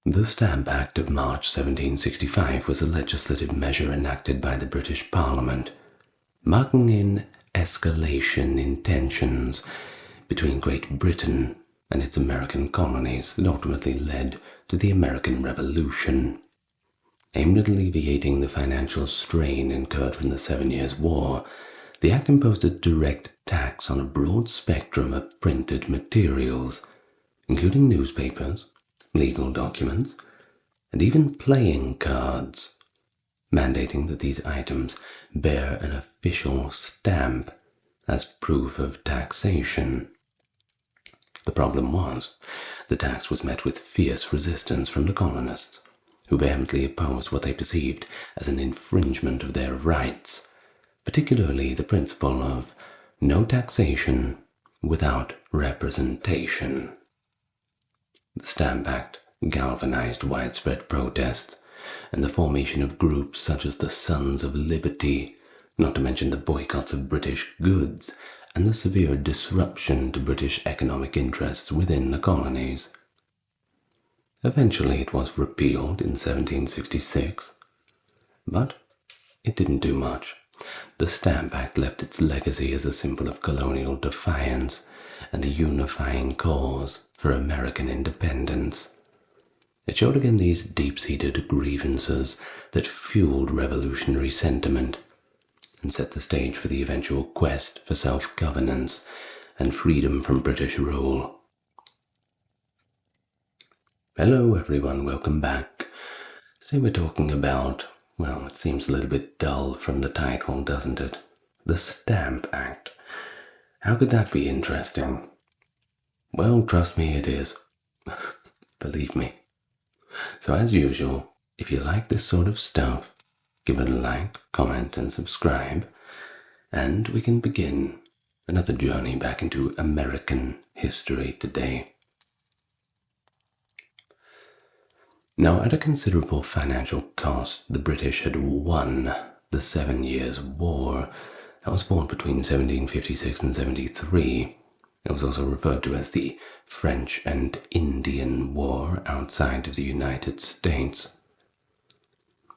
The Stamp Act of March 1765 was a legislative measure enacted by the British Parliament, marking an escalation in tensions between Great Britain and its American colonies that ultimately led to the American Revolution. Aimed at alleviating the financial strain incurred from the 7 Years' War, the Act imposed a direct tax on a broad spectrum of printed materials, including newspapers, legal documents, and even playing cards, mandating that these items bear an official stamp as proof of taxation. The problem was, the tax was met with fierce resistance from the colonists, who vehemently opposed what they perceived as an infringement of their rights, particularly the principle of no taxation without representation. The Stamp Act galvanized widespread protests and the formation of groups such as the Sons of Liberty, not to mention the boycotts of British goods and the severe disruption to British economic interests within the colonies. Eventually it was repealed in 1766, but it didn't do much. The Stamp Act left its legacy as a symbol of colonial defiance and the unifying cause for American independence. It showed again these deep-seated grievances that fueled revolutionary sentiment and set the stage for the eventual quest for self-governance and freedom from British rule. Hello everyone, welcome back. Today we're talking about, well, it seems a little bit dull from the title, doesn't it? The Stamp Act. How could that be interesting? Well, trust me, it is. Believe me. So as usual, if you like this sort of stuff, give it a like, comment, and subscribe, and we can begin another journey back into American history today. Now, at a considerable financial cost, the British had won the 7 Years' War that was fought between 1756 and 73. It was also referred to as the French and Indian War outside of the United States.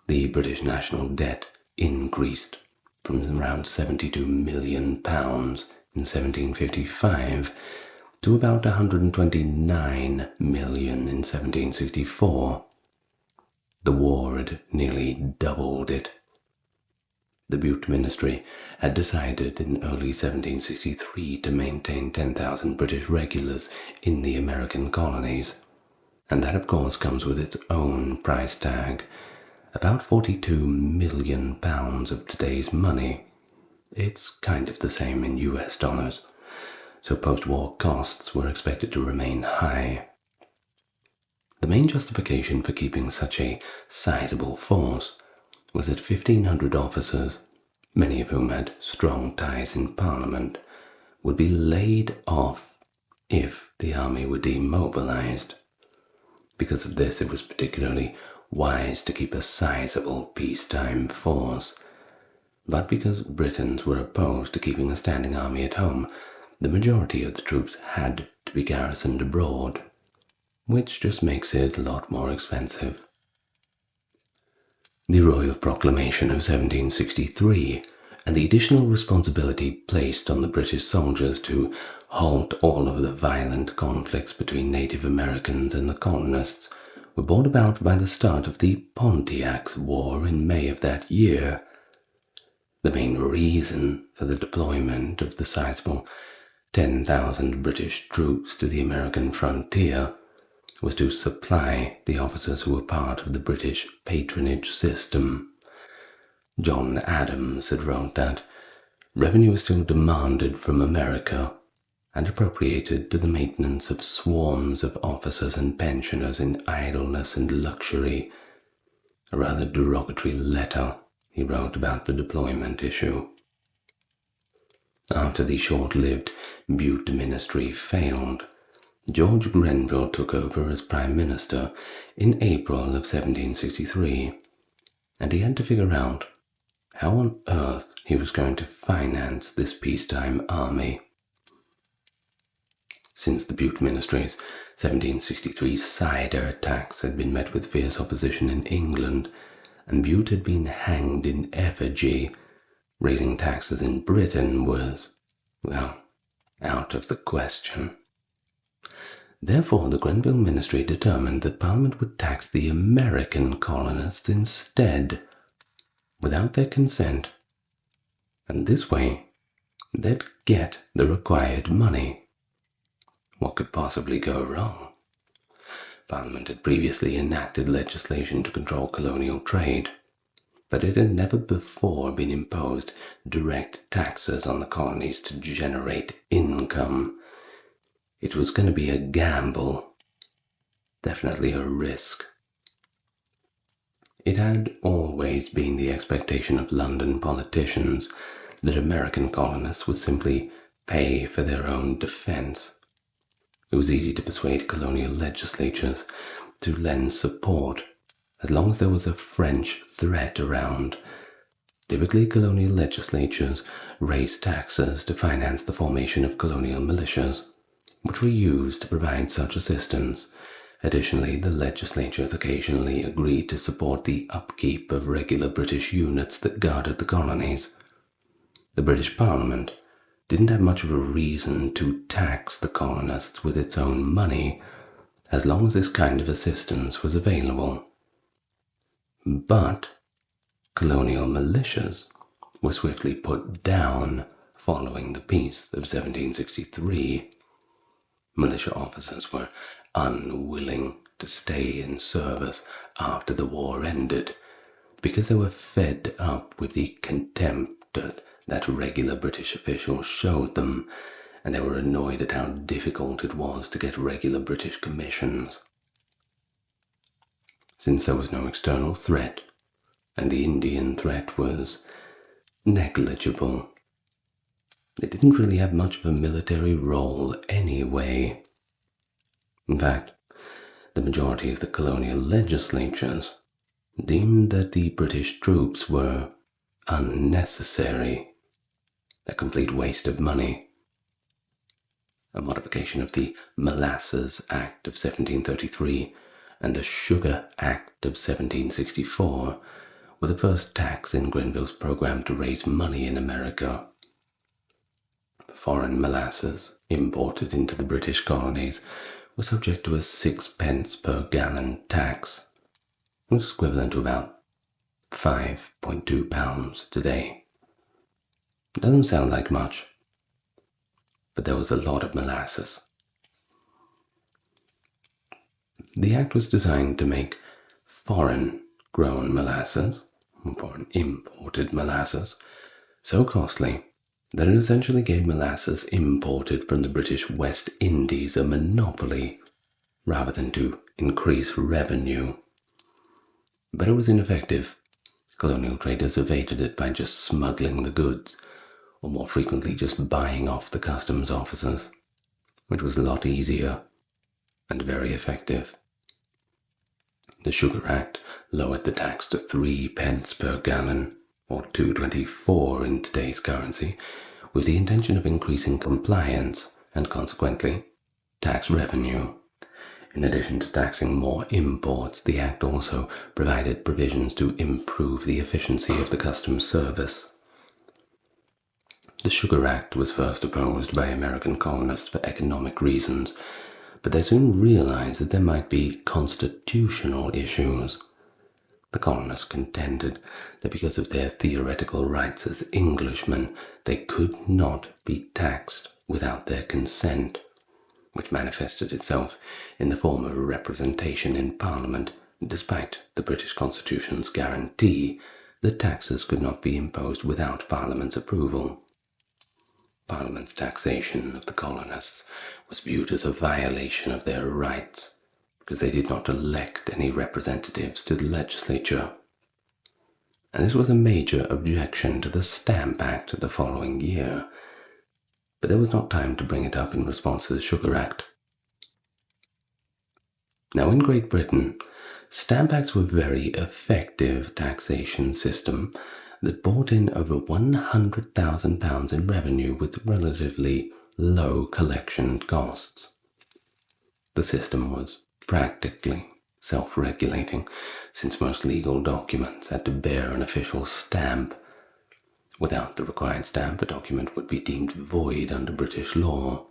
The British national debt increased from around £72 million in 1755 to about £129 million in 1764. The war had nearly doubled it. The Bute ministry had decided in early 1763 to maintain 10,000 British regulars in the American colonies, and that of course comes with its own price tag, about £42 million of today's money. It's kind of the same in US dollars, so post-war costs were expected to remain high. The main justification for keeping such a sizable force was that 1,500 officers, many of whom had strong ties in Parliament, would be laid off if the army were demobilized. Because of this, it was particularly wise to keep a sizable peacetime force. But because Britons were opposed to keeping a standing army at home, the majority of the troops had to be garrisoned abroad, which just makes it a lot more expensive. The Royal Proclamation of 1763 and the additional responsibility placed on the British soldiers to halt all of the violent conflicts between Native Americans and the colonists were brought about by the start of the Pontiac's War in May of that year. The main reason for the deployment of the sizable 10,000 British troops to the American frontier was to supply the officers who were part of the British patronage system. John Adams had wrote that revenue is still demanded from America and appropriated to the maintenance of swarms of officers and pensioners in idleness and luxury, a rather derogatory letter he wrote about the deployment issue. After the short-lived Bute ministry failed, George Grenville took over as Prime Minister in April of 1763, and he had to figure out how on earth he was going to finance this peacetime army. Since the Bute Ministry's 1763 cider tax had been met with fierce opposition in England, and Bute had been hanged in effigy, raising taxes in Britain was, well, out of the question. Therefore, the Grenville ministry determined that Parliament would tax the American colonists instead, without their consent, and this way they'd get the required money. What could possibly go wrong? Parliament had previously enacted legislation to control colonial trade, but it had never before been imposed direct taxes on the colonies to generate income. It was going to be a gamble, definitely a risk. It had always been the expectation of London politicians that American colonists would simply pay for their own defense. It was easy to persuade colonial legislatures to lend support as long as there was a French threat around. Typically, colonial legislatures raised taxes to finance the formation of colonial militias, which were used to provide such assistance. Additionally, the legislatures occasionally agreed to support the upkeep of regular British units that guarded the colonies. The British Parliament didn't have much of a reason to tax the colonists with its own money, as long as this kind of assistance was available. But colonial militias were swiftly put down following the Peace of 1763. Militia officers were unwilling to stay in service after the war ended because they were fed up with the contempt that regular British officials showed them, and they were annoyed at how difficult it was to get regular British commissions. Since there was no external threat, and the Indian threat was negligible, they didn't really have much of a military role anyway. In fact, the majority of the colonial legislatures deemed that the British troops were unnecessary, a complete waste of money. A modification of the Molasses Act of 1733 and the Sugar Act of 1764 were the first tax in Grenville's program to raise money in America. Foreign molasses imported into the British colonies were subject to a 6 pence per gallon tax, which is equivalent to about £5.2 today. It doesn't sound like much, but there was a lot of molasses. The act was designed to make foreign-grown molasses, foreign imported molasses, so costly that it essentially gave molasses imported from the British West Indies a monopoly rather than to increase revenue. But it was ineffective. Colonial traders evaded it by just smuggling the goods, or more frequently just buying off the customs officers, which was a lot easier and very effective. The Sugar Act lowered the tax to 3 pence per gallon, or $2.24 in today's currency, with the intention of increasing compliance and consequently tax revenue. In addition to taxing more imports, the Act also provided provisions to improve the efficiency of the customs service. The Sugar Act was first opposed by American colonists for economic reasons, but they soon realized that there might be constitutional issues. The colonists contended that because of their theoretical rights as Englishmen, they could not be taxed without their consent, which manifested itself in the form of representation in Parliament, despite the British Constitution's guarantee that taxes could not be imposed without Parliament's approval. Parliament's taxation of the colonists was viewed as a violation of their rights because they did not elect any representatives to the legislature. And this was a major objection to the Stamp Act the following year, but there was not time to bring it up in response to the Sugar Act. Now in Great Britain, Stamp Acts were a very effective taxation system that brought in over £100,000 in revenue with relatively low collection costs. The system was practically self-regulating, since most legal documents had to bear an official stamp. Without the required stamp, a document would be deemed void under British law.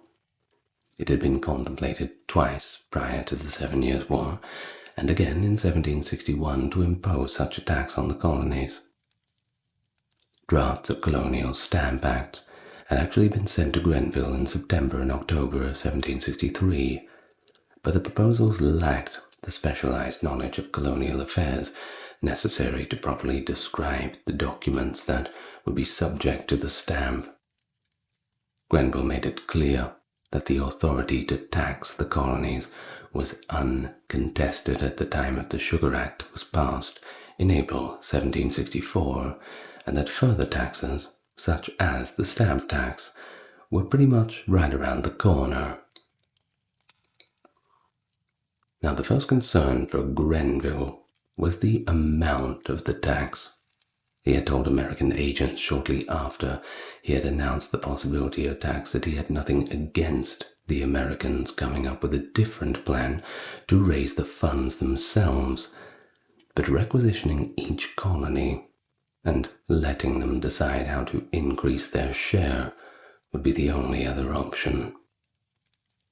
It had been contemplated twice prior to the 7 Years' War, and again in 1761 to impose such a tax on the colonies. Drafts of colonial stamp acts had actually been sent to Grenville in September and October of 1763, but the proposals lacked the specialized knowledge of colonial affairs necessary to properly describe the documents that would be subject to the stamp. Grenville made it clear that the authority to tax the colonies was uncontested at the time of the Sugar Act was passed in April 1764, and that further taxes, such as the stamp tax, were pretty much right around the corner. Now, the first concern for Grenville was the amount of the tax. He had told American agents shortly after he had announced the possibility of tax that he had nothing against the Americans coming up with a different plan to raise the funds themselves, but requisitioning each colony and letting them decide how to increase their share would be the only other option.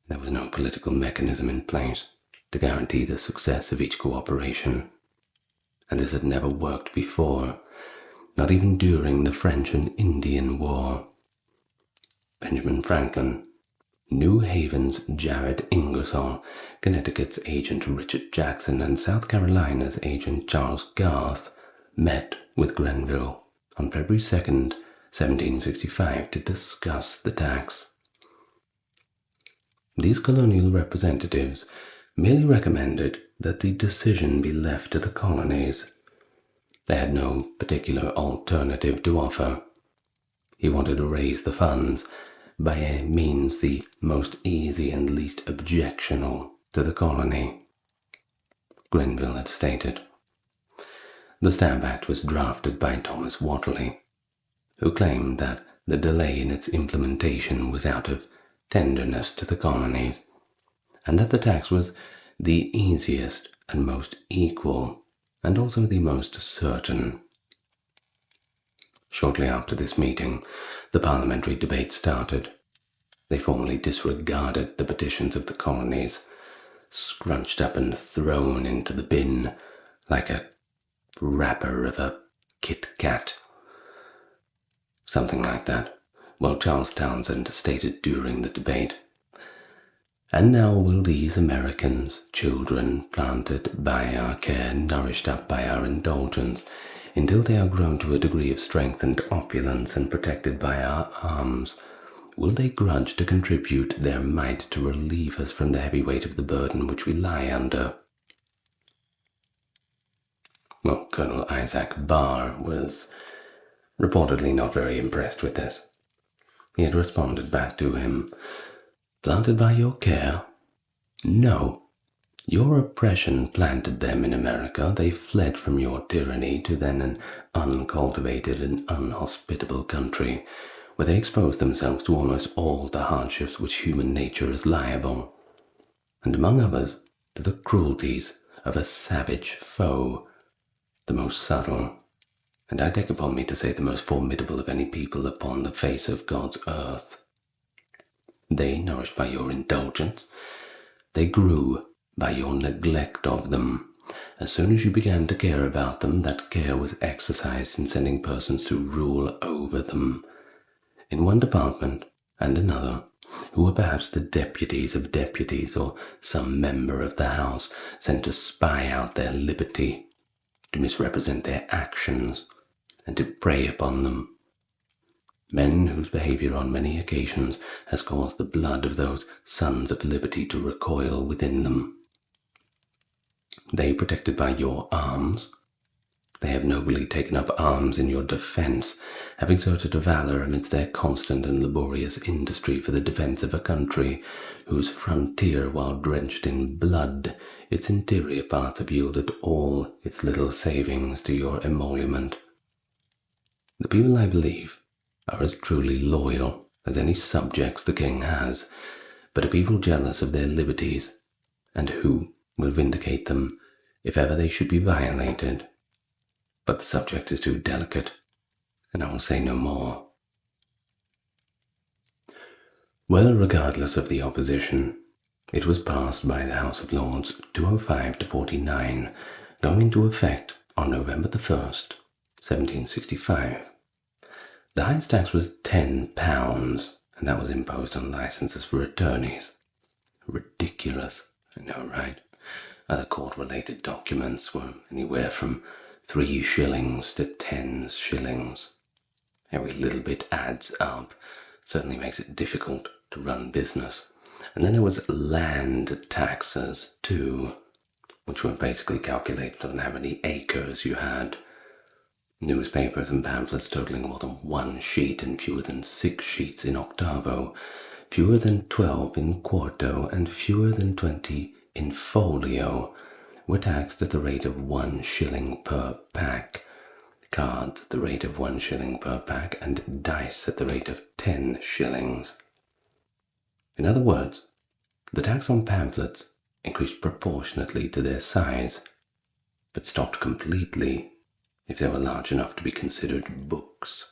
There was no political mechanism in place to guarantee the success of each cooperation, and this had never worked before, not even during the French and Indian War. Benjamin Franklin, New Haven's Jared Ingersoll, Connecticut's agent Richard Jackson, and South Carolina's agent Charles Garth met with Grenville on February 2nd, 1765 to discuss the tax. These colonial representatives merely recommended that the decision be left to the colonies. They had no particular alternative to offer. He wanted to raise the funds by a means the most easy and least objectionable to the colony. Grenville had stated. The Stamp Act was drafted by Thomas Whately, who claimed that the delay in its implementation was out of tenderness to the colonies, and that the tax was the easiest and most equal, and also the most certain. Shortly after this meeting, the Parliamentary Debate started. They formally disregarded the petitions of the colonies, scrunched up and thrown into the bin like a wrapper of a Kit Kat. Something like that. Well, Charles Townsend stated during the debate, "And now will these Americans, children planted by our care, nourished up by our indulgence, until they are grown to a degree of strength and opulence and protected by our arms, will they grudge to contribute their might to relieve us from the heavy weight of the burden which we lie under?" Well, Colonel Isaac Barr was reportedly not very impressed with this. He had responded back to him, "Planted by your care? No. Your oppression planted them in America. They fled from your tyranny to then an uncultivated and unhospitable country, where they exposed themselves to almost all the hardships which human nature is liable, and among others to the cruelties of a savage foe, the most subtle, and I take upon me to say the most formidable of any people upon the face of God's earth. They, nourished by your indulgence, they grew by your neglect of them. As soon as you began to care about them, that care was exercised in sending persons to rule over them, in one department and another, who were perhaps the deputies of deputies or some member of the House sent to spy out their liberty, to misrepresent their actions, and to prey upon them. Men whose behavior on many occasions has caused the blood of those sons of liberty to recoil within them. They, protected by your arms, they have nobly taken up arms in your defense, have exerted a valor amidst their constant and laborious industry for the defense of a country whose frontier, while drenched in blood, its interior parts have yielded all its little savings to your emolument. The people, I believe, are as truly loyal as any subjects the king has, but a people jealous of their liberties, and who will vindicate them if ever they should be violated. But the subject is too delicate, and I will say no more. Well, regardless of the opposition, it was passed by the House of Lords 205 to 49, going into effect on November the 1st, 1765. The highest tax was £10, and that was imposed on licenses for attorneys. Ridiculous, I know, right? Other court-related documents were anywhere from 3 shillings to 10 shillings. Every little bit adds up, certainly makes it difficult to run business. And then there was land taxes too, which were basically calculated on how many acres you had. Newspapers and pamphlets totaling more than 1 sheet and fewer than 6 sheets in octavo, fewer than 12 in quarto, and fewer than 20 in folio were taxed at the rate of 1 shilling per pack, cards at the rate of 1 shilling per pack, and dice at the rate of 10 shillings. In other words, the tax on pamphlets increased proportionately to their size, but stopped completely if they were large enough to be considered books.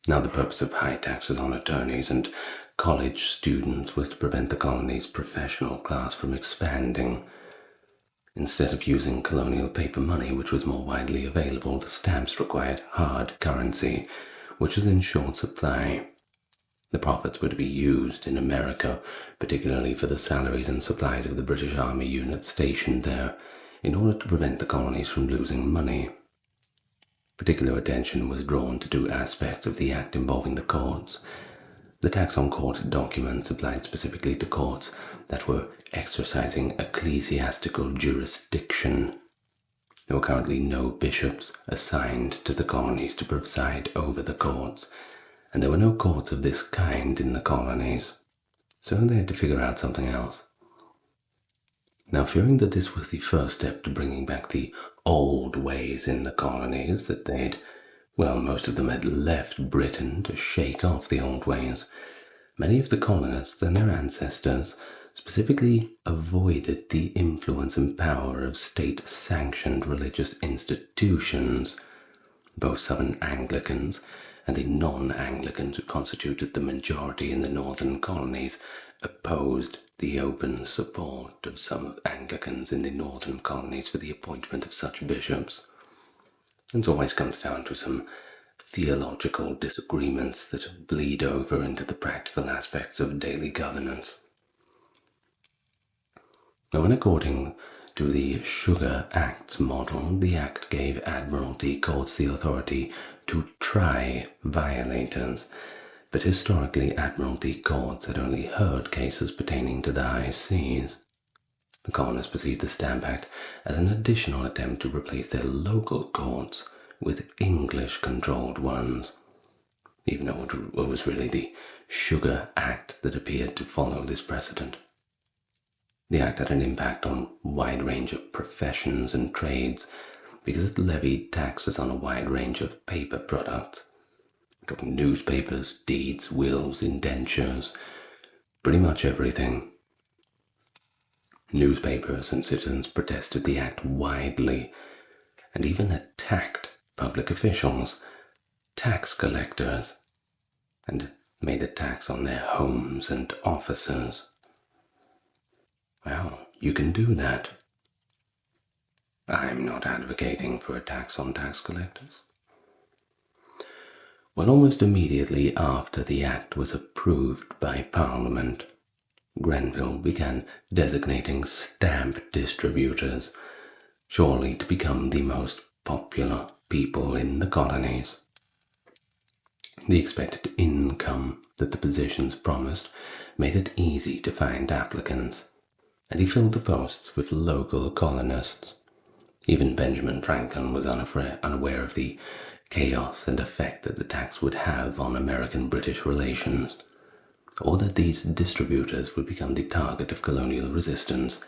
Now, the purpose of high taxes on attorneys and college students was to prevent the colony's professional class from expanding. Instead of using colonial paper money, which was more widely available, the stamps required hard currency, which was in short supply. The profits were to be used in America, particularly for the salaries and supplies of the British Army units stationed there, in order to prevent the colonies from losing money. Particular attention was drawn to 2 aspects of the Act involving the courts. The tax on court documents applied specifically to courts that were exercising ecclesiastical jurisdiction. There were currently no bishops assigned to the colonies to preside over the courts, and there were no courts of this kind in the colonies, so they had to figure out something else. Now, fearing that this was the first step to bringing back the old ways in the colonies, that most of them had left Britain to shake off the old ways, many of the colonists and their ancestors specifically avoided the influence and power of state-sanctioned religious institutions. Both Southern Anglicans and the non-Anglicans, who constituted the majority in the northern colonies, opposed the open support of some of Anglicans in the northern colonies for the appointment of such bishops. It always comes down to some theological disagreements that bleed over into the practical aspects of daily governance. Now, according to the Sugar Acts model, the Act gave Admiralty courts the authority to try violators, but historically Admiralty courts had only heard cases pertaining to the high seas. The colonists perceived the Stamp Act as an additional attempt to replace their local courts with English-controlled ones, even though it was really the Sugar Act that appeared to follow this precedent. The Act had an impact on a wide range of professions and trades because it levied taxes on a wide range of paper products. We're talking newspapers, deeds, wills, indentures, pretty much everything. Newspapers and citizens protested the Act widely and even attacked public officials, tax collectors, and made a tax on their homes and offices. Well, you can do that. I'm not advocating for a tax on tax collectors. Well, almost immediately after the Act was approved by Parliament, Grenville began designating stamp distributors, surely to become the most popular people in the colonies. The expected income that the positions promised made it easy to find applicants, and he filled the posts with local colonists. Even Benjamin Franklin was unaware of the chaos and effect that the tax would have on American-British relations, or that these distributors would become the target of colonial resistance,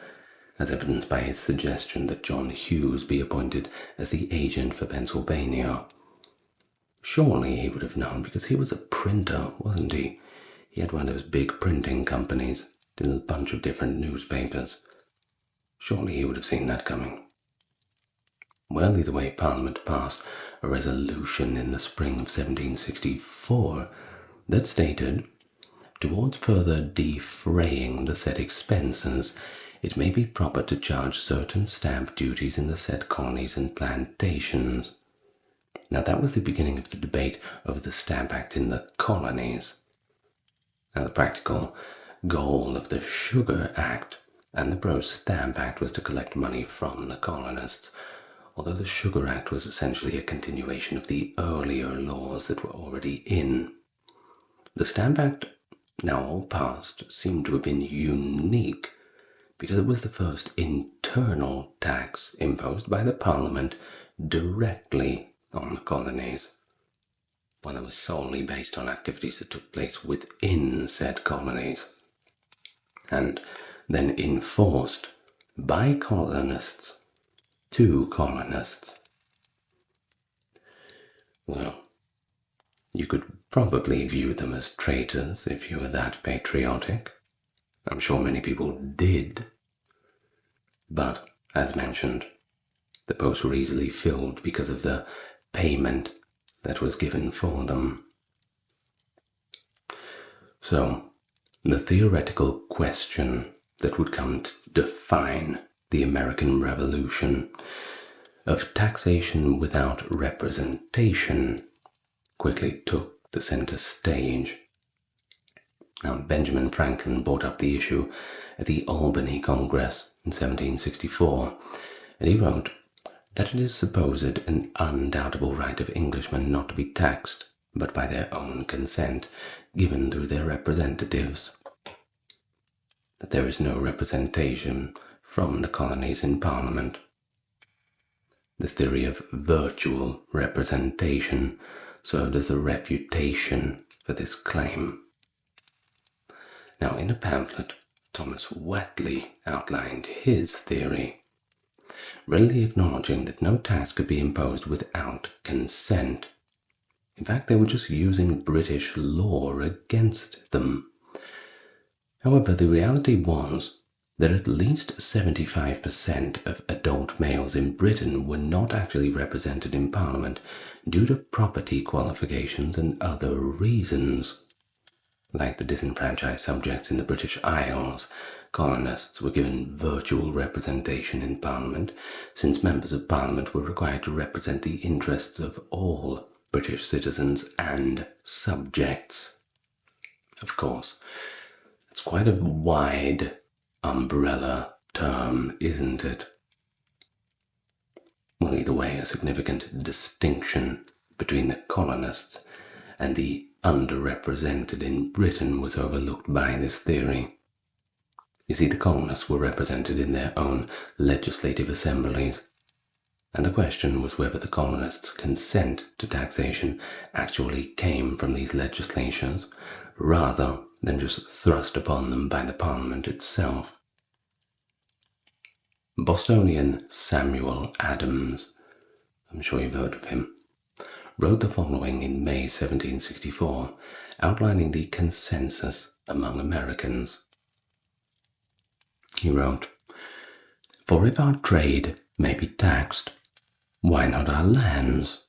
as evidenced by his suggestion that John Hughes be appointed as the agent for Pennsylvania. Surely he would have known, because he was a printer, wasn't he? He had one of those big printing companies, did a bunch of different newspapers. Surely he would have seen that coming. Well, either way, Parliament passed a resolution in the spring of 1764 that stated, towards further defraying the said expenses, it may be proper to charge certain stamp duties in the said colonies and plantations. Now that was the beginning of the debate over the Stamp Act in the colonies. Now the practical goal of the Sugar Act and the Pro-Stamp Act was to collect money from the colonists, although the Sugar Act was essentially a continuation of the earlier laws that were already in. The Stamp Act, now all passed, seemed to have been unique because it was the first internal tax imposed by the Parliament directly on the colonies, one that was solely based on activities that took place within said colonies, and then enforced by colonists to colonists. Well, you could probably view them as traitors if you were that patriotic. I'm sure many people did. But, as mentioned, the posts were easily filled because of the payment that was given for them. So, the theoretical question that would come to define the American Revolution of taxation without representation quickly took the center stage. Now, Benjamin Franklin brought up the issue at the Albany Congress in 1764, and he wrote that it is supposed an undoubtable right of Englishmen not to be taxed, but by their own consent, given through their representatives. That there is no representation from the colonies in Parliament. This theory of virtual representation served as a refutation for this claim. Now, in a pamphlet, Thomas Whately outlined his theory, readily acknowledging that no tax could be imposed without consent. In fact, they were just using British law against them. However, the reality was that at least 75% of adult males in Britain were not actually represented in Parliament due to property qualifications and other reasons. Like the disenfranchised subjects in the British Isles, colonists were given virtual representation in Parliament, since members of Parliament were required to represent the interests of all British citizens and subjects. Of course, it's quite a wide umbrella term, isn't it? Well, either way, a significant distinction between the colonists and the underrepresented in Britain was overlooked by this theory. You see, the colonists were represented in their own legislative assemblies, and the question was whether the colonists' consent to taxation actually came from these legislations, rather than just thrust upon them by the Parliament itself. Bostonian Samuel Adams, I'm sure you've heard of him, wrote the following in May 1764, outlining the consensus among Americans. He wrote, "For if our trade may be taxed, why not our lands?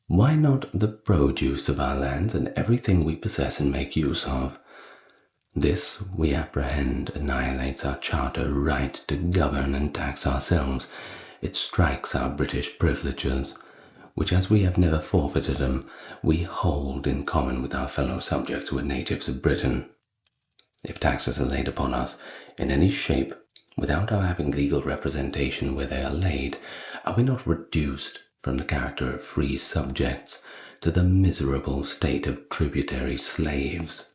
Why not the produce of our lands and everything we possess and make use of? This, we apprehend, annihilates our charter right to govern and tax ourselves. It strikes our British privileges, which, as we have never forfeited them, we hold in common with our fellow subjects who are natives of Britain. If taxes are laid upon us in any shape, without our having legal representation where they are laid, are we not reduced from the character of free subjects to the miserable state of tributary slaves?"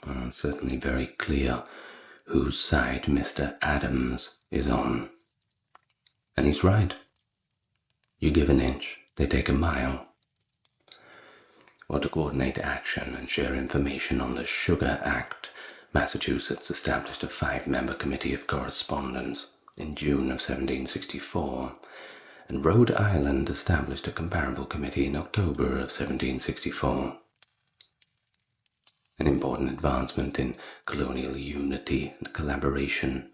Well, it's certainly very clear whose side Mr. Adams is on. And he's right. You give an inch, they take a mile. Well, to coordinate action and share information on the Sugar Act, Massachusetts established a 5-member committee of correspondence in June of 1764, and Rhode Island established a comparable committee in October of 1764. An important advancement in colonial unity and collaboration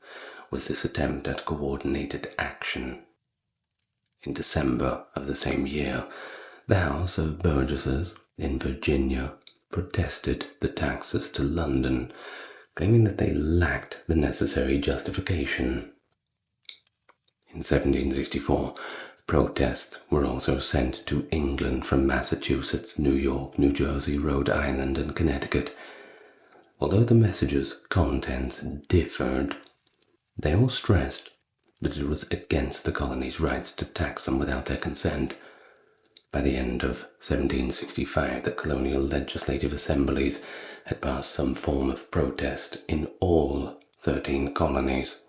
was this attempt at coordinated action. In December of the same year, the House of Burgesses in Virginia protested the taxes to London, claiming that they lacked the necessary justification. In 1764, protests were also sent to England from Massachusetts, New York, New Jersey, Rhode Island, and Connecticut. Although the messages' contents differed, they all stressed that it was against the colonies' rights to tax them without their consent. By the end of 1765, the colonial legislative assemblies had passed some form of protest in all 13 colonies,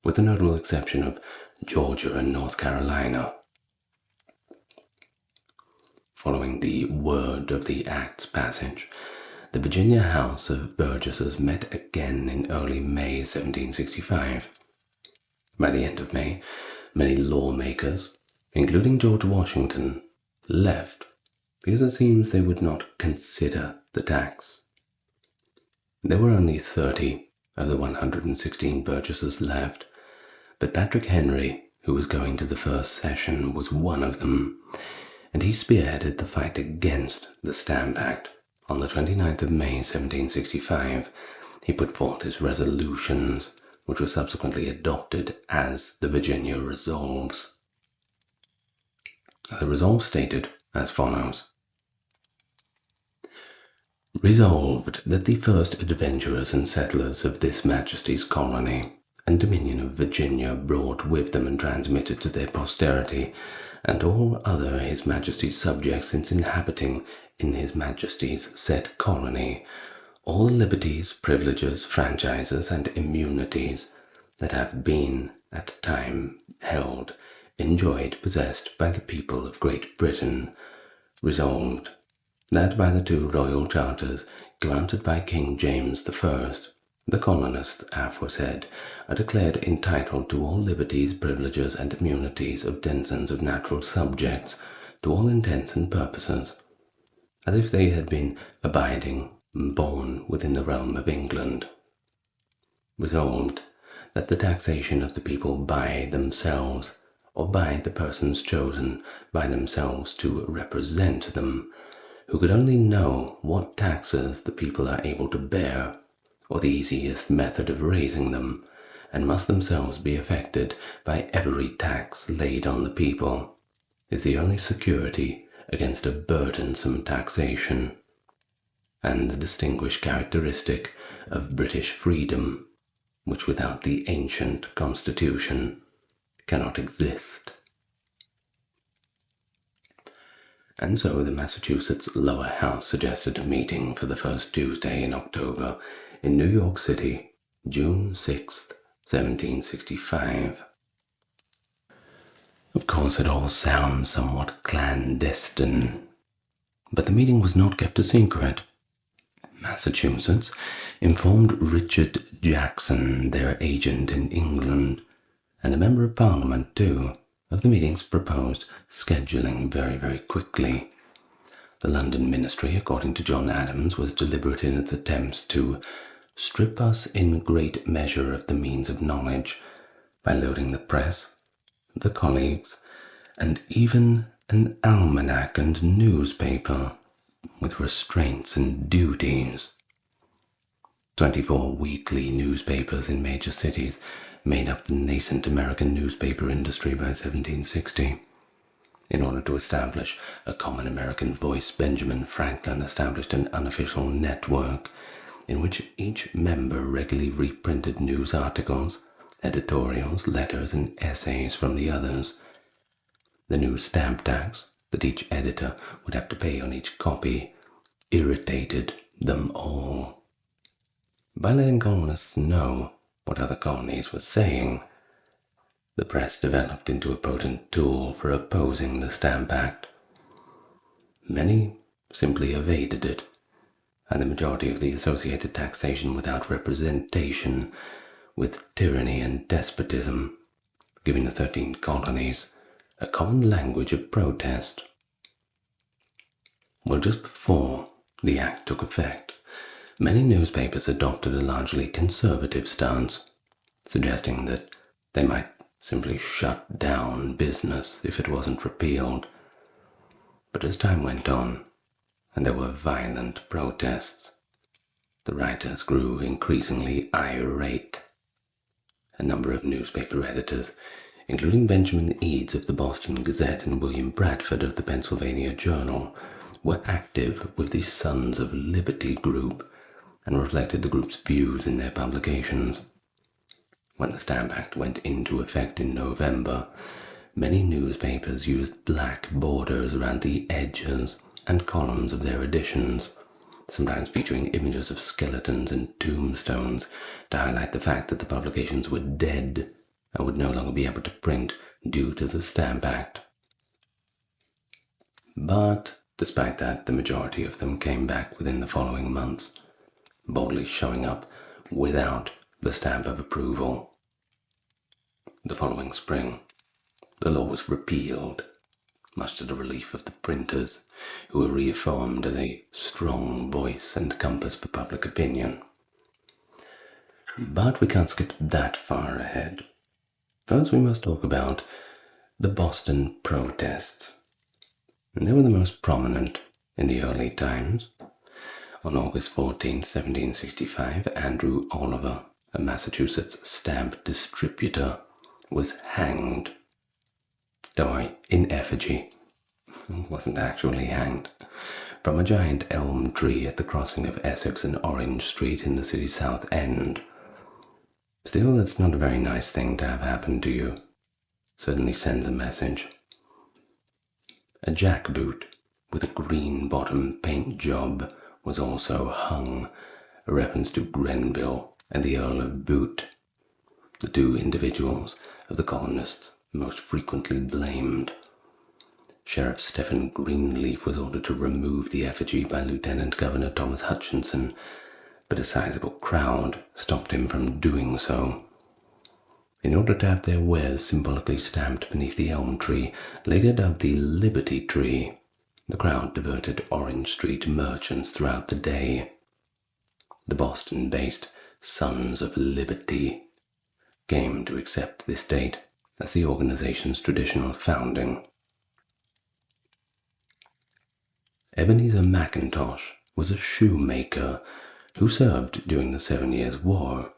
with the notable exception of Georgia and North Carolina. Following the word of the Act's passage, the Virginia House of Burgesses met again in early May 1765. By the end of May, many lawmakers, including George Washington, left because it seems they would not consider the tax. There were only 30 of the 116 Burgesses left, but Patrick Henry, who was going to the first session, was one of them, and he spearheaded the fight against the Stamp Act. On the 29th of May 1765, he put forth his resolutions, which were subsequently adopted as the Virginia Resolves. The resolve stated as follows: Resolved that the first adventurers and settlers of this Majesty's colony and dominion of Virginia brought with them and transmitted to their posterity, and all other His Majesty's subjects since inhabiting in His Majesty's said colony, all the liberties, privileges, franchises, and immunities that have been at time held, enjoyed, possessed by the people of Great Britain, resolved that by the 2 royal charters granted by King James I, the colonists aforesaid are declared entitled to all liberties, privileges, and immunities of denizens of natural subjects to all intents and purposes, as if they had been abiding, born within the realm of England. Resolved that the taxation of the people by themselves, or by the persons chosen by themselves to represent them, who could only know what taxes the people are able to bear, or the easiest method of raising them, and must themselves be affected by every tax laid on the people, is the only security against a burdensome taxation, and the distinguished characteristic of British freedom, which without the ancient Constitution cannot exist. And so the Massachusetts Lower House suggested a meeting for the first Tuesday in October in New York City, June 6th, 1765. Of course, it all sounds somewhat clandestine, but the meeting was not kept a secret. Massachusetts informed Richard Jackson, their agent in England, and a member of Parliament too, of the meeting's proposed scheduling very quickly. The London Ministry, according to John Adams, was deliberate in its attempts to strip us in great measure of the means of knowledge by loading the press, the colleagues, and even an almanac and newspaper with restraints and duties. 24 weekly newspapers in major cities made up the nascent American newspaper industry by 1760. In order to establish a common American voice, Benjamin Franklin established an unofficial network in which each member regularly reprinted news articles, editorials, letters, and essays from the others. The new stamp tax that each editor would have to pay on each copy irritated them all. By letting colonists know what other colonies were saying, the press developed into a potent tool for opposing the Stamp Act. Many simply evaded it, and the majority of the associated taxation without representation with tyranny and despotism, giving the 13 colonies a common language of protest. Well, just before the act took effect, many newspapers adopted a largely conservative stance, suggesting that they might simply shut down business if it wasn't repealed. But as time went on, and there were violent protests, the writers grew increasingly irate. A number of newspaper editors, including Benjamin Eads of the Boston Gazette and William Bradford of the Pennsylvania Journal, were active with the Sons of Liberty group and reflected the group's views in their publications. When the Stamp Act went into effect in November, many newspapers used black borders around the edges and columns of their editions, sometimes featuring images of skeletons and tombstones to highlight the fact that the publications were dead and would no longer be able to print due to the Stamp Act. But despite that, the majority of them came back within the following months, boldly showing up without the stamp of approval. The following spring, the law was repealed, much to the relief of the printers, who were reaffirmed as a strong voice and compass for public opinion. But we can't skip that far ahead. First, we must talk about the Boston protests. And they were the most prominent in the early times. On August 14, 1765, Andrew Oliver, a Massachusetts stamp distributor, was hanged, though in effigy. He wasn't actually hanged, from a giant elm tree at the crossing of Essex and Orange Street in the city's South End. Still, that's not a very nice thing to have happen to you. Certainly sends a message. A jackboot with a green bottom paint job was also hung, a reference to Grenville and the Earl of Bute, the two individuals of the colonists most frequently blamed. Sheriff Stephen Greenleaf was ordered to remove the effigy by Lieutenant Governor Thomas Hutchinson, but a sizable crowd stopped him from doing so. In order to have their wares symbolically stamped beneath the elm tree, later dubbed the Liberty Tree, the crowd diverted Orange Street merchants throughout the day. The Boston-based Sons of Liberty came to accept this date as the organization's traditional founding. Ebenezer McIntosh was a shoemaker who served during the 7 Years' War.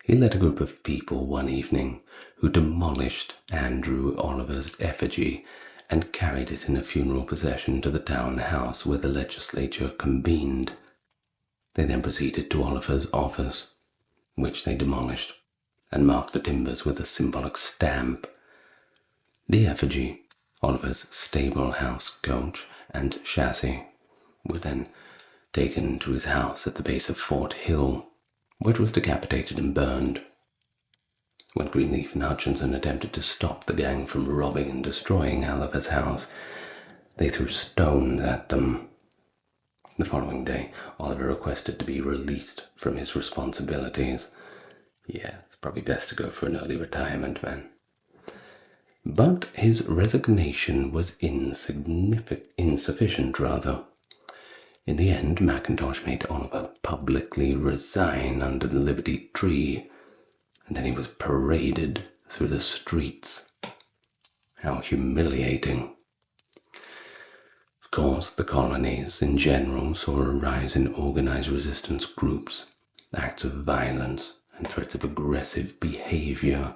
He led a group of people one evening who demolished Andrew Oliver's effigy and carried it in a funeral procession to the town house where the legislature convened. They then proceeded to Oliver's office, which they demolished, and marked the timbers with a symbolic stamp. The effigy, Oliver's stable house coach and chassis, were then taken to his house at the base of Fort Hill, where it was decapitated and burned. When Greenleaf and Hutchinson attempted to stop the gang from robbing and destroying Oliver's house, they threw stones at them. The following day, Oliver requested to be released from his responsibilities. Yeah, it's probably best to go for an early retirement, man. But his resignation was insufficient. In the end, McIntosh made Oliver publicly resign under the Liberty Tree, and then he was paraded through the streets. How humiliating. Of course, the colonies in general saw a rise in organized resistance groups, acts of violence, and threats of aggressive behavior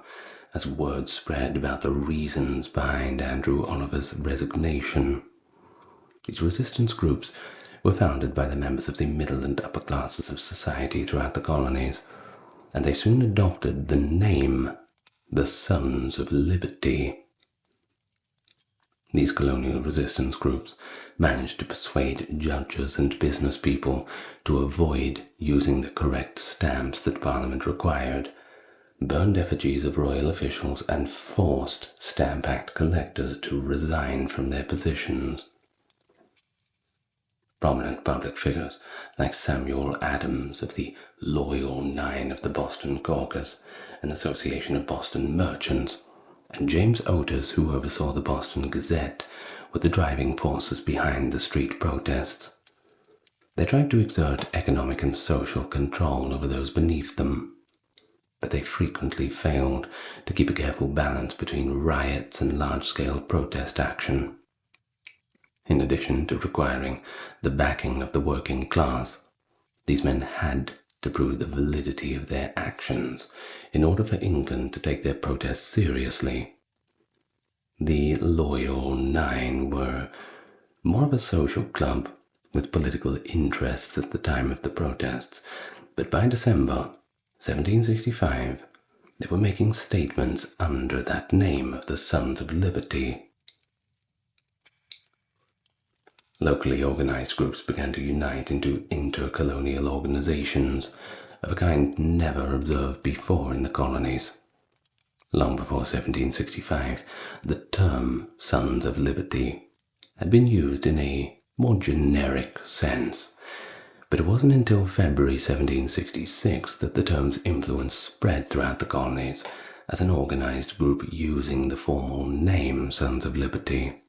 as word spread about the reasons behind Andrew Oliver's resignation. These resistance groups were founded by the members of the middle and upper classes of society throughout the colonies, and they soon adopted the name the Sons of Liberty. These colonial resistance groups managed to persuade judges and business people to avoid using the correct stamps that Parliament required, burned effigies of royal officials, and forced Stamp Act collectors to resign from their positions. Prominent public figures like Samuel Adams of the Loyal Nine of the Boston Caucus, an association of Boston merchants, and James Otis, who oversaw the Boston Gazette, were the driving forces behind the street protests. They tried to exert economic and social control over those beneath them, but they frequently failed to keep a careful balance between riots and large-scale protest action. In addition to requiring the backing of the working class, these men had to prove the validity of their actions in order for England to take their protests seriously. The Loyal Nine were more of a social club with political interests at the time of the protests, but by December 1765 they were making statements under that name of the Sons of Liberty. Locally organized groups began to unite into intercolonial organizations of a kind never observed before in the colonies. Long before 1765, the term Sons of Liberty had been used in a more generic sense, but it wasn't until February 1766 that the term's influence spread throughout the colonies as an organized group using the formal name Sons of Liberty.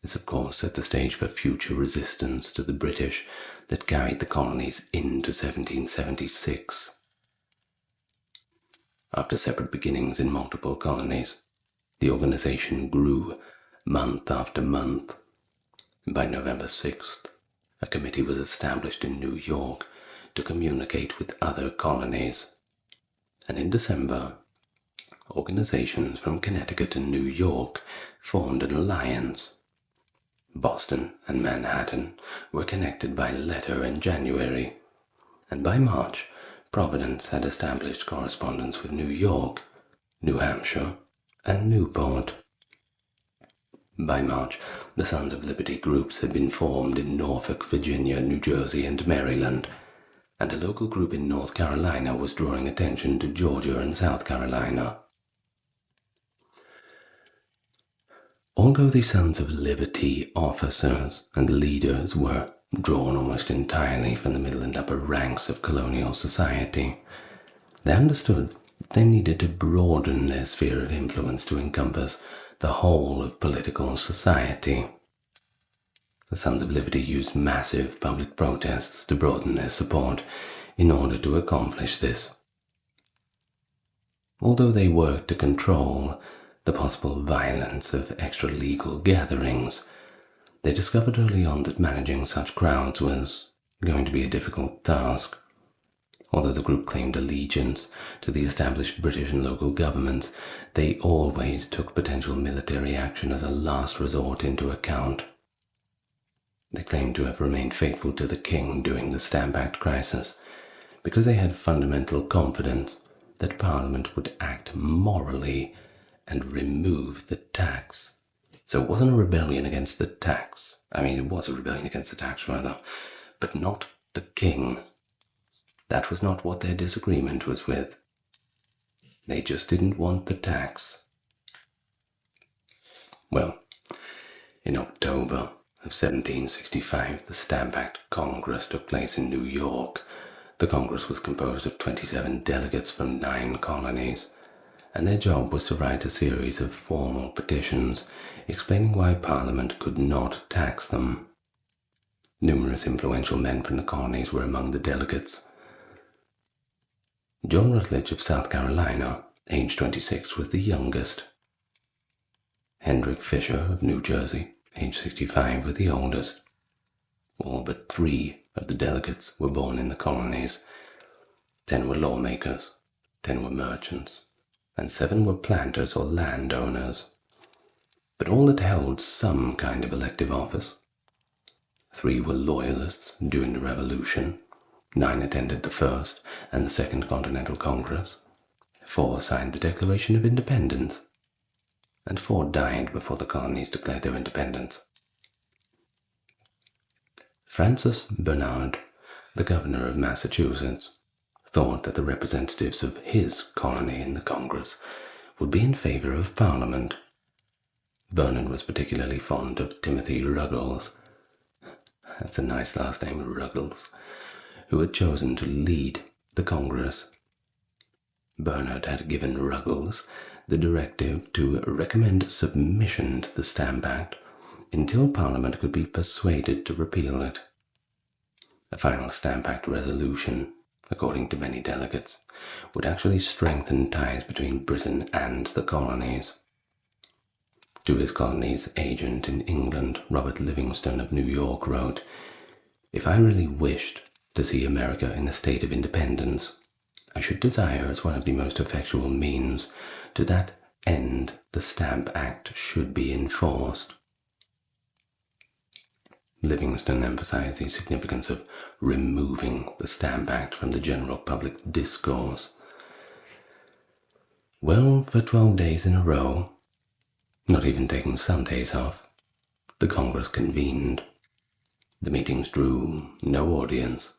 This, of course, set the stage for future resistance to the British that carried the colonies into 1776. After separate beginnings in multiple colonies, the organization grew month after month. By November 6th, a committee was established in New York to communicate with other colonies. And in December, organizations from Connecticut and New York formed an alliance. Boston and Manhattan were connected by letter in January, and by March, Providence had established correspondence with New York, New Hampshire, and Newport. By March, the Sons of Liberty groups had been formed in Norfolk, Virginia, New Jersey, and Maryland, and a local group in North Carolina was drawing attention to Georgia and South Carolina. Although the Sons of Liberty officers and leaders were drawn almost entirely from the middle and upper ranks of colonial society, they understood that they needed to broaden their sphere of influence to encompass the whole of political society. The Sons of Liberty used massive public protests to broaden their support in order to accomplish this. Although they worked to control the possible violence of extra-legal gatherings, they discovered early on that managing such crowds was going to be a difficult task. Although the group claimed allegiance to the established British and local governments, they always took potential military action as a last resort into account. They claimed to have remained faithful to the king during the Stamp Act crisis because they had fundamental confidence that Parliament would act morally and remove the tax. So it wasn't a rebellion against the tax. It was a rebellion against the tax, rather, but not the king. That was not what their disagreement was with. They just didn't want the tax. Well, in October of 1765, the Stamp Act Congress took place in New York. The Congress was composed of 27 delegates from 9 colonies, and their job was to write a series of formal petitions explaining why Parliament could not tax them. Numerous influential men from the colonies were among the delegates. John Rutledge of South Carolina, age 26, was the youngest. Hendrick Fisher of New Jersey, age 65, were the oldest. All but 3 of the delegates were born in the colonies. 10 were lawmakers, 10 were merchants, and 7 were planters or landowners, but all that held some kind of elective office. 3 were loyalists during the Revolution, 9 attended the First and the Second Continental Congress, 4 signed the Declaration of Independence, and 4 died before the colonies declared their independence. Francis Bernard, the governor of Massachusetts, thought that the representatives of his colony in the Congress would be in favor of Parliament. Bernard was particularly fond of Timothy Ruggles, that's a nice last name, Ruggles, who had chosen to lead the Congress. Bernard had given Ruggles the directive to recommend submission to the Stamp Act until Parliament could be persuaded to repeal it. A final Stamp Act resolution, according to many delegates, would actually strengthen ties between Britain and the colonies. To his colonies agent in England, Robert Livingston of New York wrote, "If I really wished to see America in a state of independence, I should desire as one of the most effectual means to that end the Stamp Act should be enforced." Livingston emphasized the significance of removing the Stamp Act from the general public discourse. Well, for 12 days in a row, not even taking Sundays off, the Congress convened. The meetings drew no audience,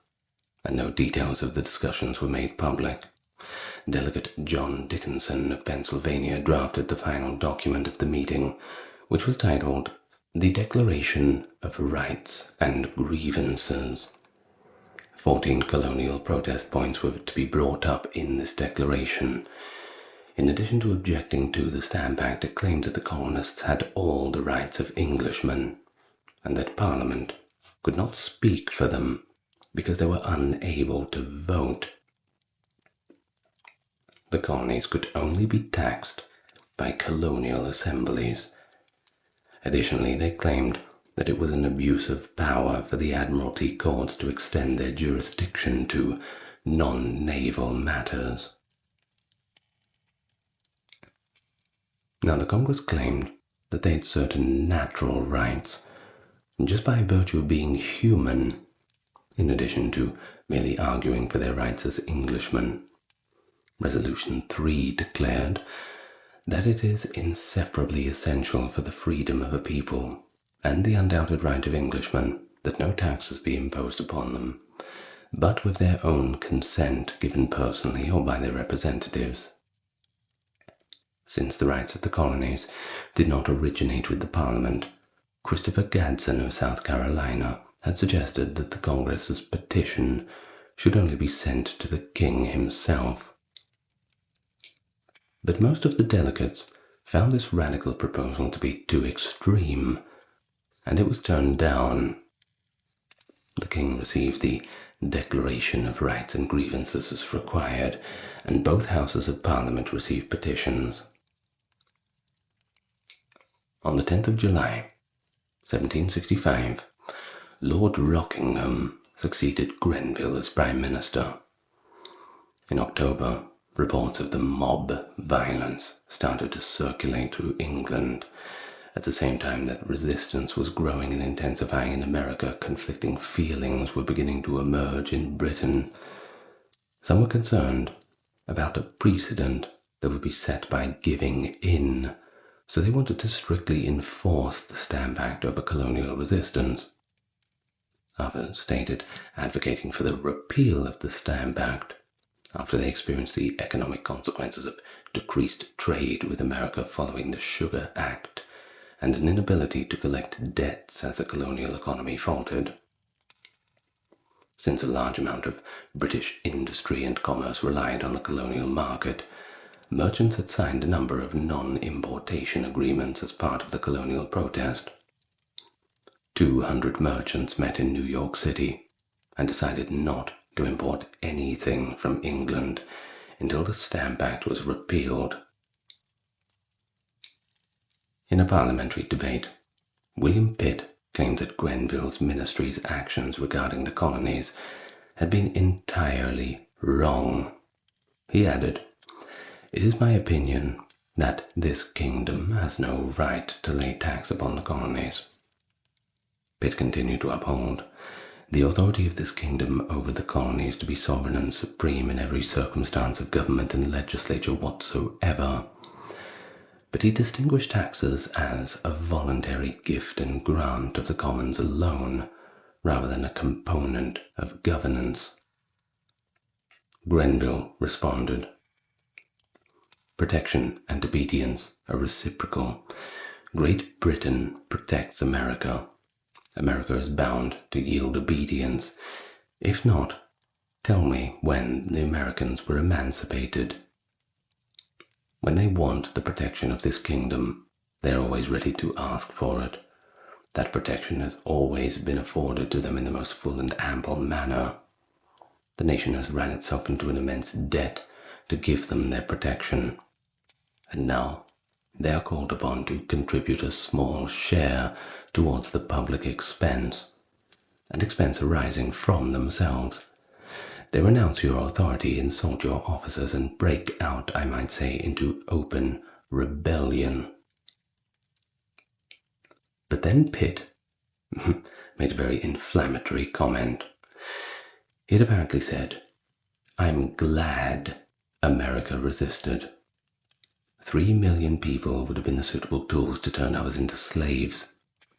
and no details of the discussions were made public. Delegate John Dickinson of Pennsylvania drafted the final document of the meeting, which was titled The Declaration of Rights and Grievances. 14 colonial protest points were to be brought up in this declaration. In addition to objecting to the Stamp Act, it claimed that the colonists had all the rights of Englishmen, and that Parliament could not speak for them because they were unable to vote. The colonies could only be taxed by colonial assemblies. Additionally, they claimed that it was an abuse of power for the Admiralty courts to extend their jurisdiction to non-naval matters. Now, the Congress claimed that they had certain natural rights, just by virtue of being human, in addition to merely arguing for their rights as Englishmen. Resolution 3 declared that it is inseparably essential for the freedom of a people and the undoubted right of Englishmen that no taxes be imposed upon them, but with their own consent given personally or by their representatives. Since the rights of the colonies did not originate with the Parliament, Christopher Gadsden of South Carolina had suggested that the Congress's petition should only be sent to the King himself. But most of the delegates found this radical proposal to be too extreme, and it was turned down. The King received the Declaration of Rights and Grievances as required, and both houses of Parliament received petitions. On the 10th of July, 1765, Lord Rockingham succeeded Grenville as Prime Minister. In October, reports of the mob violence started to circulate through England. At the same time that resistance was growing and intensifying in America, conflicting feelings were beginning to emerge in Britain. Some were concerned about a precedent that would be set by giving in, so they wanted to strictly enforce the Stamp Act over colonial resistance. Others stated advocating for the repeal of the Stamp Act after they experienced the economic consequences of decreased trade with America following the Sugar Act and an inability to collect debts as the colonial economy faltered. Since a large amount of British industry and commerce relied on the colonial market, merchants had signed a number of non-importation agreements as part of the colonial protest. 200 merchants met in New York City and decided not to import anything from England until the Stamp Act was repealed. In a parliamentary debate, William Pitt claimed that Grenville's ministry's actions regarding the colonies had been entirely wrong. He added, "It is my opinion that this kingdom has no right to lay tax upon the colonies." Pitt continued to uphold the authority of this kingdom over the colonies to be sovereign and supreme in every circumstance of government and legislature whatsoever. But he distinguished taxes as a voluntary gift and grant of the commons alone, rather than a component of governance. Grenville responded, "Protection and obedience are reciprocal. Great Britain protects America. America is bound to yield obedience. If not, tell me when the Americans were emancipated. When they want the protection of this kingdom, they are always ready to ask for it. That protection has always been afforded to them in the most full and ample manner. The nation has ran itself into an immense debt to give them their protection, and now they are called upon to contribute a small share towards the public expense, an expense arising from themselves. They renounce your authority, insult your officers, and break out, I might say, into open rebellion. But then Pitt made a very inflammatory comment. He had apparently said, "I'm glad America resisted. 3 million people would have been the suitable tools to turn others into slaves,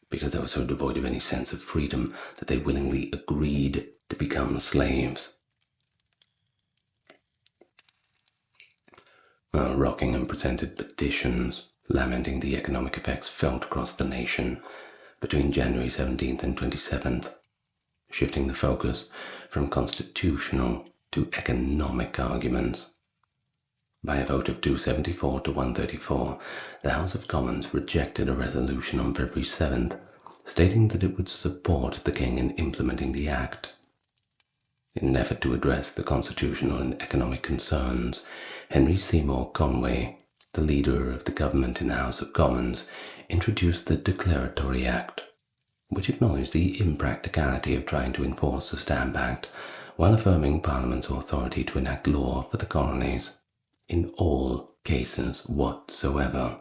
because they were so devoid of any sense of freedom that they willingly agreed to become slaves." Rockingham presented petitions lamenting the economic effects felt across the nation between January 17th and 27th, shifting the focus from constitutional to economic arguments. By a vote of 274 to 134, the House of Commons rejected a resolution on February 7th, stating that it would support the King in implementing the Act. In an effort to address the constitutional and economic concerns, Henry Seymour Conway, the leader of the government in the House of Commons, introduced the Declaratory Act, which acknowledged the impracticality of trying to enforce the Stamp Act while affirming Parliament's authority to enact law for the colonies in all cases whatsoever.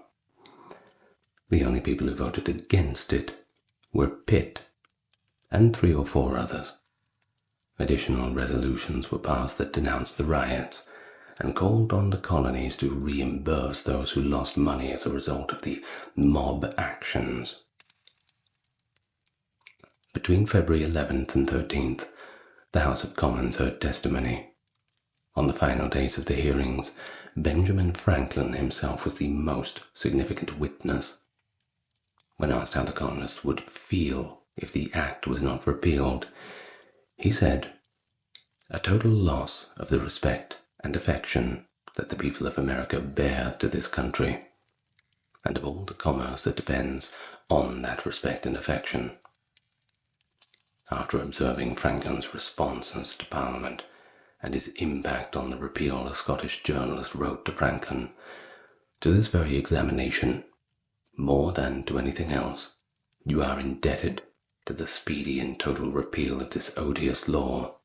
The only people who voted against it were Pitt and 3 or 4 others. Additional resolutions were passed that denounced the riots and called on the colonies to reimburse those who lost money as a result of the mob actions. Between February 11th and 13th, the House of Commons heard testimony. On the final days of the hearings, Benjamin Franklin himself was the most significant witness. When asked how the colonists would feel if the Act was not repealed, he said, "A total loss of the respect and affection that the people of America bear to this country, and of all the commerce that depends on that respect and affection." After observing Franklin's responses to Parliament and his impact on the repeal, a Scottish journalist wrote to Franklin, "To this very examination, more than to anything else, you are indebted to the speedy and total repeal of this odious law."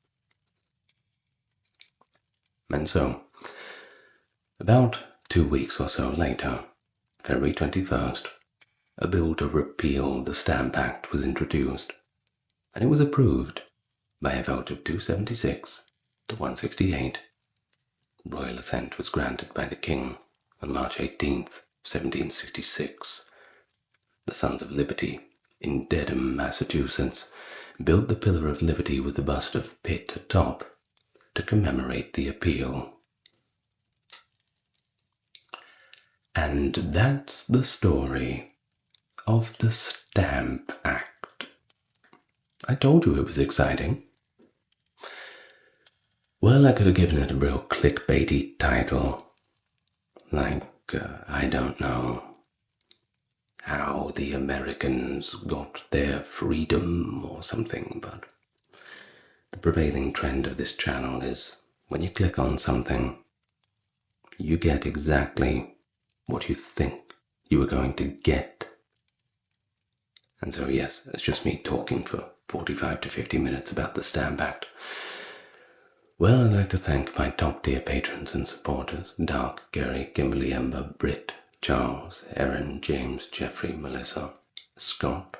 And so, about 2 weeks or so later, February 21st, a bill to repeal the Stamp Act was introduced, and it was approved by a vote of 276 to 168. Royal assent was granted by the King on March 18th, 1766. The Sons of Liberty in Dedham, Massachusetts, built the Pillar of Liberty with the bust of Pitt atop to commemorate the appeal. And that's the story of the Stamp Act. I told you it was exciting. Well, I could have given it a real clickbaity title, like, I don't know, how the Americans got their freedom or something, but the prevailing trend of this channel is when you click on something, you get exactly what you think you are going to get. And so yes, it's just me talking for 45 to 50 minutes about the Stamp Act. Well, I'd like to thank my top tier patrons and supporters: Dark, Gary, Kimberly, Ember, Britt, Charles, Erin, James, Jeffrey, Melissa, Scott,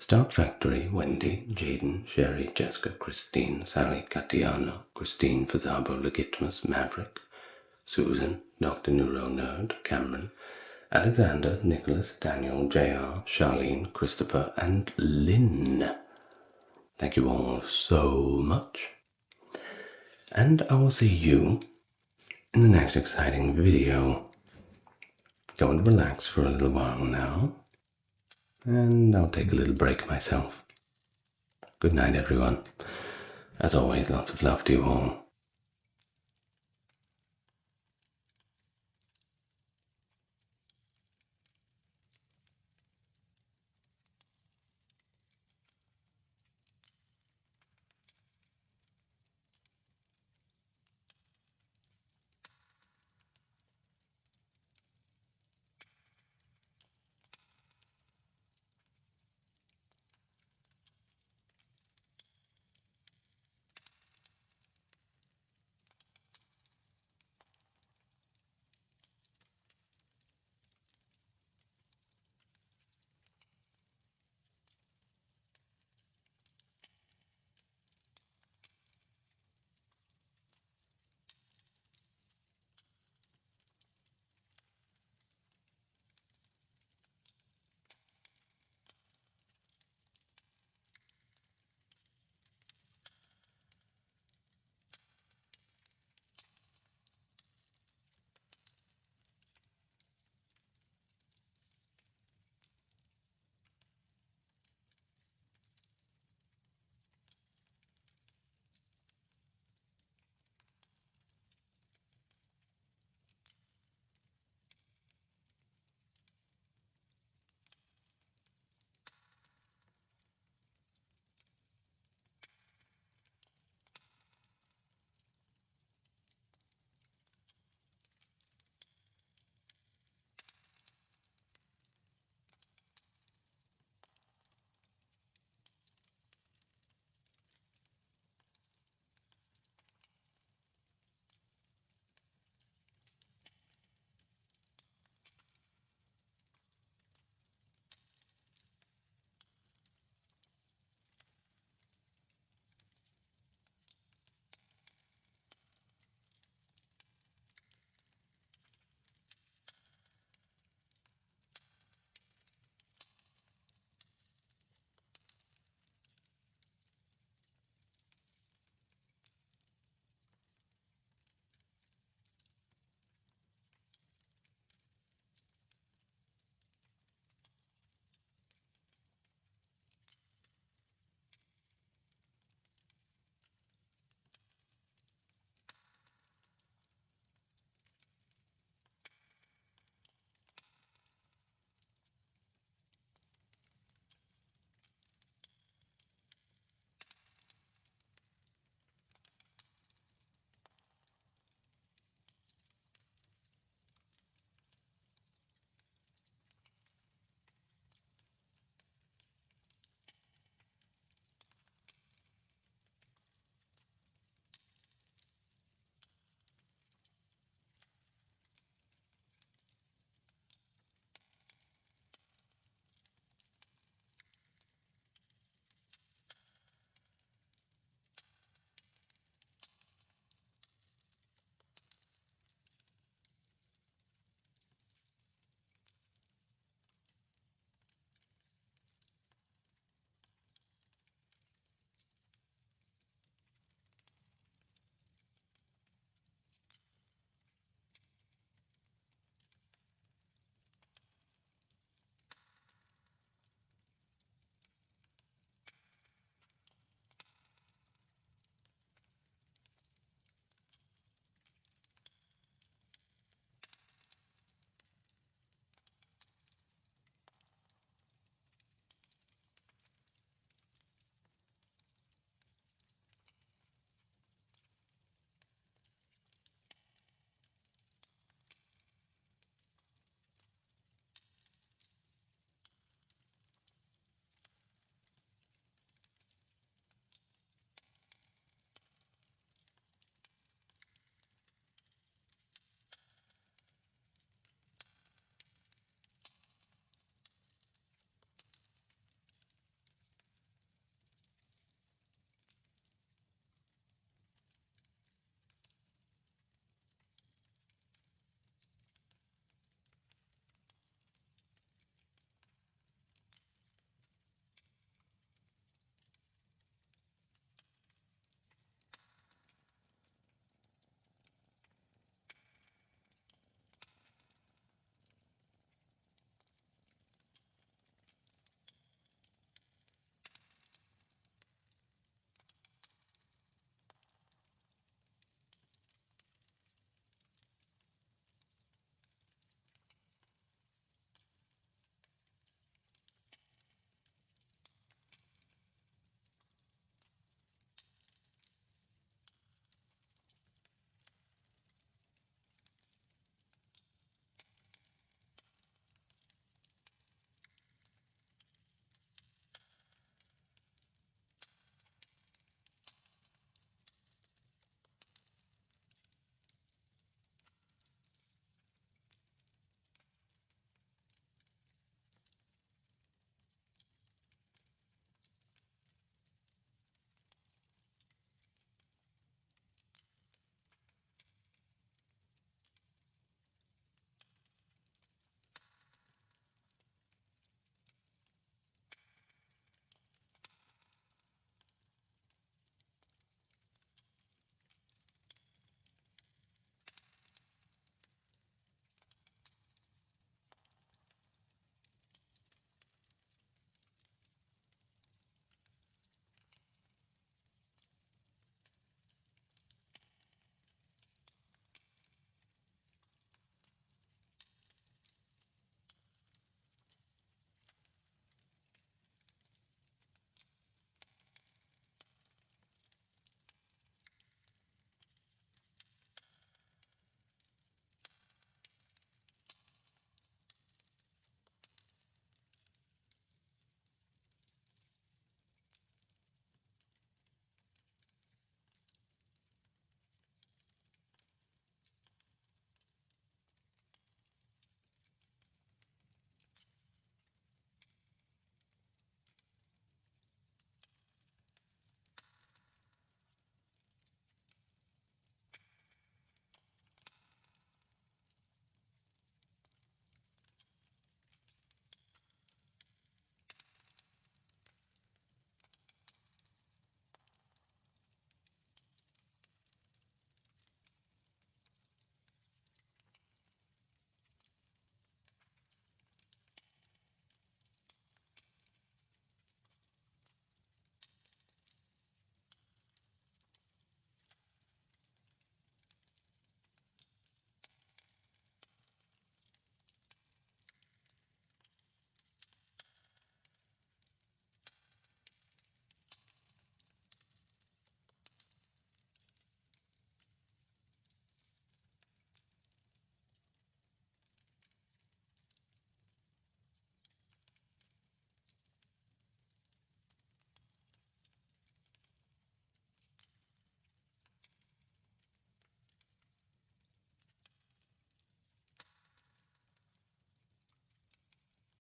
Stark Factory, Wendy, Jaden, Sherry, Jessica, Christine, Sally, Katiana, Christine, Fazabo, Legitimus, Maverick, Susan, Dr. Neuro Nerd, Cameron, Alexander, Nicholas, Daniel, JR, Charlene, Christopher, and Lynn. Thank you all so much. And I will see you in the next exciting video. Go and relax for a little while now, and I'll take a little break myself. Good night, everyone. As always, lots of love to you all.